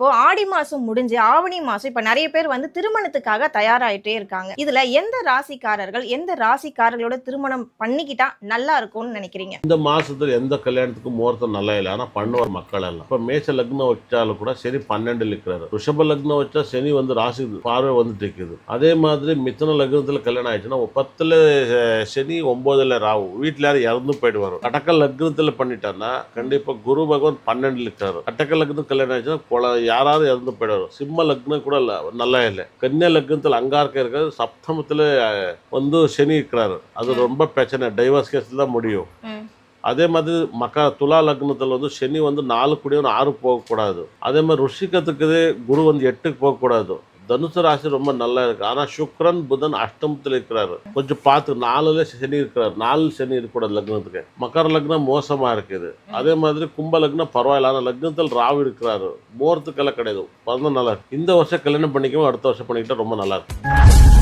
இப்போ ஆடி மாசம் முடிஞ்சு ஆவணி மாசம் இப்ப நிறைய பேர் வந்து திருமணத்துக்காக தயாராயிட்டே இருக்காங்க. இதுல எந்த ராசிக்காரர்கள் எந்த ராசிக்காரர்களோட திருமணம் பண்ணிக்கிட்டா நல்லா இருக்கும்னு நினைக்கிறீங்க? இந்த மாசத்துல எந்த கல்யாணத்துக்கும் முகூர்த்தம் நல்லா இல்லை. ஆனா பண்ணுவார் மக்கள் எல்லாம். இப்ப மேஷ லக்னம் வச்சாலும் கூட சனி 12 இருக்கிறாரு. ரிஷப லக்னம் வச்சா சனி வந்து ராசி பார்வை வந்துட்டு இருக்குது. அதே மாதிரி மிதுன லக்னத்துல கல்யாணம் ஆயிடுச்சுன்னா 10ல சனி 9ல ராகு. வீட்டுல யாரும் இறந்து போயிடுவாரு. கடக லக்னத்துல பண்ணிட்டான்னா கண்டிப்பா குரு பகவான் 12 இருக்காரு. கடக லக்னம் கல்யாணம் ஆயிடுச்சுன்னா யாராவது இறந்து போயிடுவாரு. சிம்ம லக்னம் கூட நல்லா இல்லை. கன்னியா லக்னத்துல அங்கார்க்க இருக்காரு. சப்தமத்துல வந்து சனி இருக்கிறாரு. அது ரொம்ப பிரச்சனை. டைவர்ஸ் கேஸ்ல தான் முடியும். அதே மாதிரி துலா லக்னத்தில் வந்து சனி வந்து 4 கூடிய 6 போகக்கூடாது. அதே மாதிரி ருஷிகத்துக்கு குரு வந்து 8க்கு போகக்கூடாது. தனுசு ராசி ரொம்ப நல்லா இருக்கு. ஆனா சுக்ரன் புதன் அஷ்டமத்தில் இருக்கிறாரு. கொஞ்சம் பார்த்து 4ல சனி இருக்கிறாரு. 4 சனி இருக்கக்கூடாது லக்னத்துக்கு. மகர லக்னம் மோசமா இருக்குது. அதே மாதிரி கும்ப லக்னம் பரவாயில்ல. ஆனா லக்னத்தில் ராகு இருக்கிறாரு. முகூர்த்துக்கெல்லாம் கிடையாது. 14 நல்லா இருக்கு. இந்த வருஷம் கல்யாணம் பண்ணிக்கவும் அடுத்த வருஷம் பண்ணிக்கிட்டா ரொம்ப நல்லா இருக்கு.